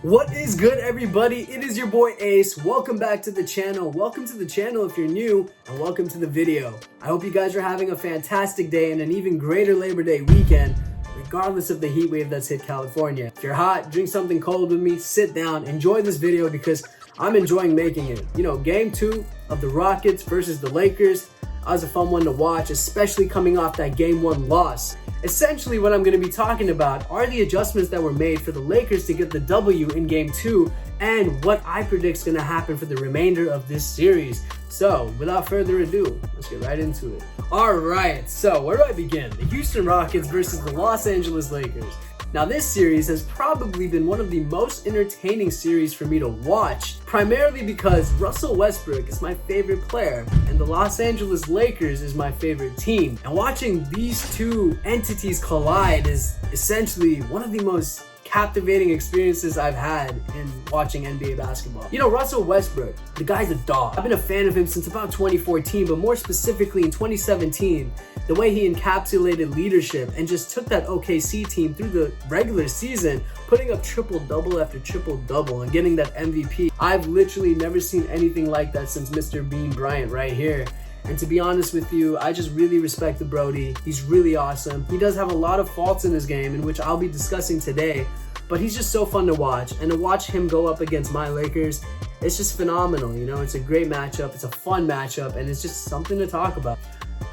What is good, everybody? It is your boy Ace. Welcome back to the channel. Welcome to the channel if you're new, and welcome to the video. I hope you guys are having a fantastic day and an even greater Labor Day weekend, regardless of the heat wave that's hit California. If you're hot, drink something cold with me, sit down, enjoy this video because I'm enjoying making it. You know, game 2 of the Rockets versus the Lakers. That was a fun one to watch, especially coming off that game 1 loss. Essentially, what I'm going to be talking about are the adjustments that were made for the Lakers to get the W in Game 2 and what I predict is going to happen for the remainder of this series. So, without further ado, let's get right into it. Alright, so where do I begin? The Houston Rockets versus the Los Angeles Lakers. Now, this series has probably been one of the most entertaining series for me to watch, primarily because Russell Westbrook is my favorite player and the Los Angeles Lakers is my favorite team. And watching these two entities collide is essentially one of the most captivating experiences I've had in watching NBA basketball. You know, Russell Westbrook, the guy's a dog. I've been a fan of him since about 2014, but more specifically in 2017, the way he encapsulated leadership and just took that OKC team through the regular season, putting up triple-double after triple-double and getting that MVP. I've literally never seen anything like that since Mr. Bean Bryant right here. And to be honest with you, I just really respect the Brody. He's really awesome. He does have a lot of faults in his game, in which I'll be discussing today, but he's just so fun to watch. And to watch him go up against my Lakers, it's just phenomenal. You know, it's a great matchup, it's a fun matchup, and it's just something to talk about.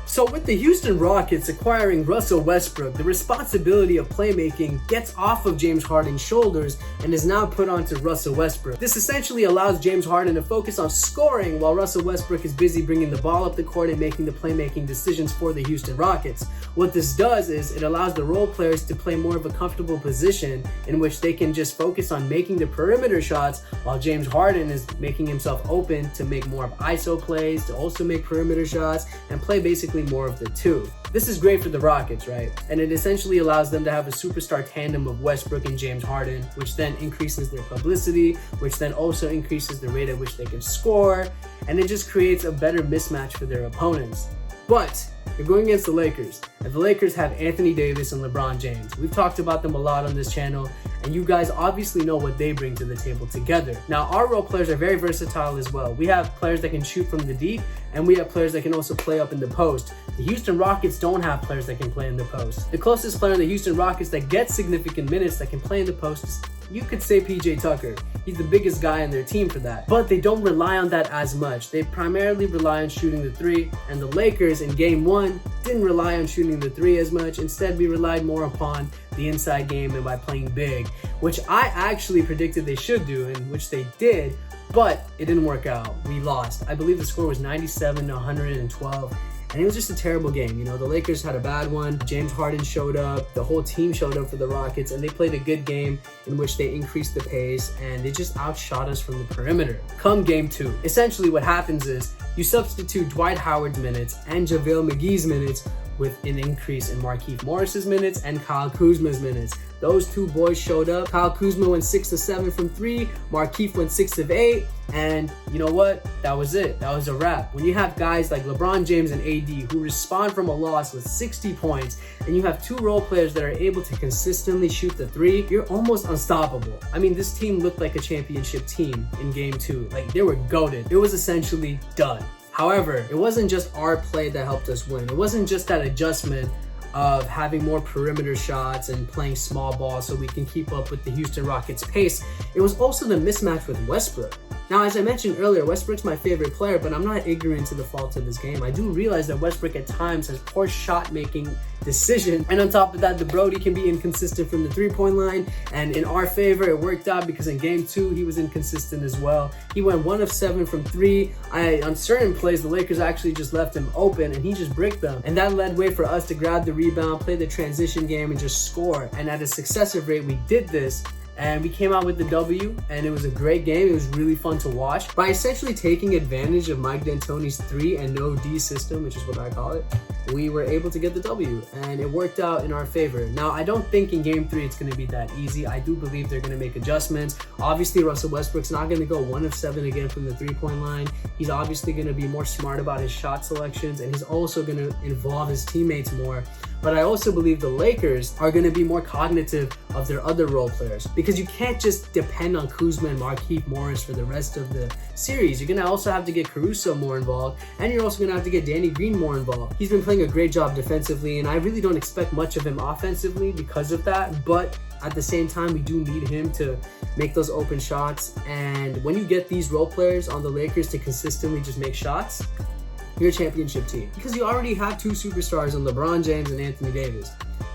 So with the Houston Rockets acquiring Russell Westbrook, the responsibility of playmaking gets off of James Harden's shoulders and is now put onto Russell Westbrook. This essentially allows James Harden to focus on scoring while Russell Westbrook is busy bringing the ball up the court and making the playmaking decisions for the Houston Rockets. What this does is it allows the role players to play more of a comfortable position in which they can just focus on making the perimeter shots while James Harden is making himself open to make more of ISO plays, to also make perimeter shots and play basically more of the two. This is great for the Rockets, right? And it essentially allows them to have a superstar tandem of Westbrook and James Harden, which then increases their publicity, which then also increases the rate at which they can score, and it just creates a better mismatch for their opponents. But you're going against the Lakers, and the Lakers have Anthony Davis and LeBron James. We've talked about them a lot on this channel, and you guys obviously know what they bring to the table together. Now, our role players are very versatile as well. We have players that can shoot from the deep, and we have players that can also play up in the post. The Houston Rockets don't have players that can play in the post. The closest player in the Houston Rockets that gets significant minutes that can play in the post is, you could say, PJ Tucker. He's the biggest guy on their team for that. But they don't rely on that as much. They primarily rely on shooting the three, and the Lakers in game 1 didn't rely on shooting the three as much. Instead, we relied more upon the inside game and by playing big, which I actually predicted they should do, and which they did, but it didn't work out. We lost. I believe the score was 97-112. And it was just a terrible game. You know, the Lakers had a bad one. James Harden showed up. The whole team showed up for the Rockets, and they played a good game in which they increased the pace, and they just outshot us from the perimeter. Come game 2, essentially what happens is you substitute Dwight Howard's minutes and JaVale McGee's minutes with an increase in Markieff Morris's minutes and Kyle Kuzma's minutes. Those two boys showed up. Kyle Kuzma went 6 of 7 from 3. Markieff went 6 of 8. And you know what? That was it. That was a wrap. When you have guys like LeBron James and AD who respond from a loss with 60 points, and you have two role players that are able to consistently shoot the three, you're almost unstoppable. I mean, this team looked like a championship team in game 2. Like, they were goated. It was essentially done. However, it wasn't just our play that helped us win. It wasn't just that adjustment of having more perimeter shots and playing small ball so we can keep up with the Houston Rockets pace. It was also the mismatch with Westbrook. Now, as I mentioned earlier, Westbrook's my favorite player, but I'm not ignorant to the faults of this game. I do realize that Westbrook at times has poor shot-making decision, and on top of that, the Brody can be inconsistent from the three-point line, and in our favor, it worked out because in game 2, he was inconsistent as well. He went 1 of 7 from 3. On certain plays, the Lakers actually just left him open, and he just bricked them, and that led way for us to grab the rebound, play the transition game, and just score. And at a successive rate, we did this, and we came out with the W, and it was a great game. It was really fun to watch. By essentially taking advantage of Mike D'Antoni's 3 and no D system, which is what I call it, we were able to get the W, and it worked out in our favor. Now, I don't think in game 3 it's going to be that easy. I do believe they're going to make adjustments. Obviously, Russell Westbrook's not going to go 1 of 7 again from the three-point line. He's obviously going to be more smart about his shot selections, and he's also going to involve his teammates more. but I also believe the Lakers are going to be more cognitive of their other role players, because you can't just depend on Kuzma and Markieff Morris for the rest of the series. You're going to also have to get Caruso more involved, and you're also going to have to get Danny Green more involved. He's been playing a great job defensively, and I really don't expect much of him offensively because of that, but at the same time, we do need him to make those open shots. And when you get these role players on the Lakers to consistently just make shots, you're a championship team, because you already have two superstars in LeBron James and Anthony Davis.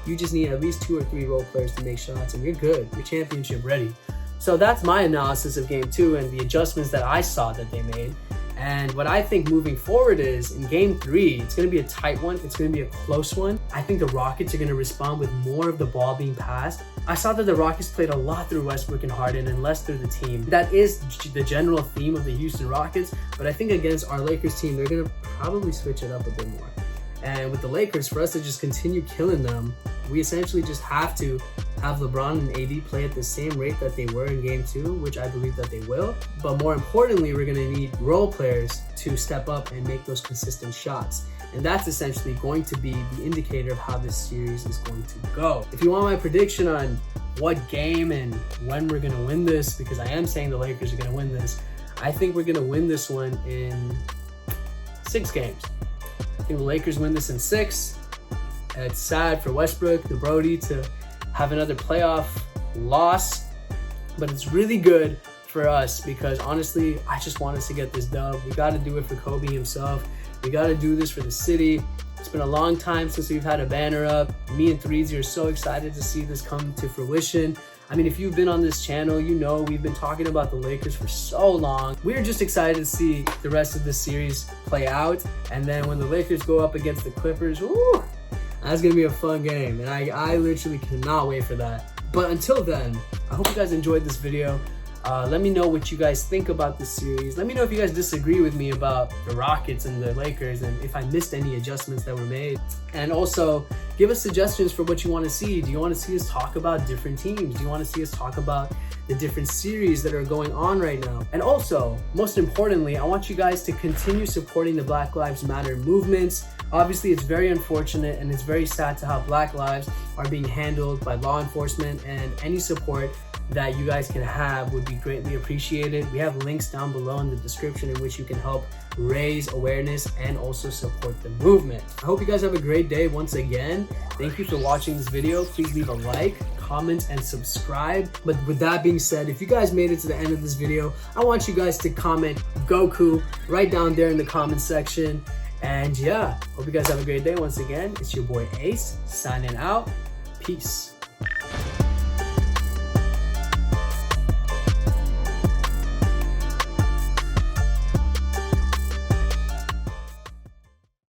You just need at least 2 or 3 role players to make shots, and you're good. You're championship ready. So that's my analysis of game 2 and the adjustments that I saw that they made. And what I think moving forward is, in game 3, it's going to be a tight one. It's going to be a close one. I think the Rockets are going to respond with more of the ball being passed. I saw that the Rockets played a lot through Westbrook and Harden and less through the team. That is the general theme of the Houston Rockets. But I think against our Lakers team, they're going to probably switch it up a bit more. And with the Lakers, for us to just continue killing them, we essentially just have to have LeBron and AD play at the same rate that they were in game 2, which I believe that they will. But more importantly, we're going to need role players to step up and make those consistent shots. And that's essentially going to be the indicator of how this series is going to go. If you want my prediction on what game and when we're going to win this, because I am saying the Lakers are going to win this, I think we're going to win this one in 6 games. I think the Lakers win this in 6. It's sad for Westbrook, the Brody, to have another playoff loss, but it's really good for us because honestly, I just want us to get this dub. We got to do it for Kobe himself. We got to do this for the city. It's been a long time since we've had a banner up. Me and Threezy are so excited to see this come to fruition. I mean, if you've been on this channel, you know we've been talking about the Lakers for so long. We're just excited to see the rest of this series play out. And then when the Lakers go up against the Clippers, woo, that's going to be a fun game. And I literally cannot wait for that. But until then, I hope you guys enjoyed this video. Let me know what you guys think about this series. Let me know if you guys disagree with me about the Rockets and the Lakers, and if I missed any adjustments that were made. And also, give us suggestions for what you want to see. Do you want to see us talk about different teams? Do you want to see us talk about the different series that are going on right now? And also, most importantly, I want you guys to continue supporting the Black Lives Matter movements. Obviously, it's very unfortunate and it's very sad to how Black lives are being handled by law enforcement, and any support that you guys can have would be greatly appreciated. We have links down below in the description in which you can help raise awareness and also support the movement. I hope you guys have a great day once again. Thank you for watching this video. Please leave a like, comment, and subscribe. But with that being said, if you guys made it to the end of this video, I want you guys to comment Goku right down there in the comment section. And yeah, hope you guys have a great day once again. It's your boy Ace signing out. Peace.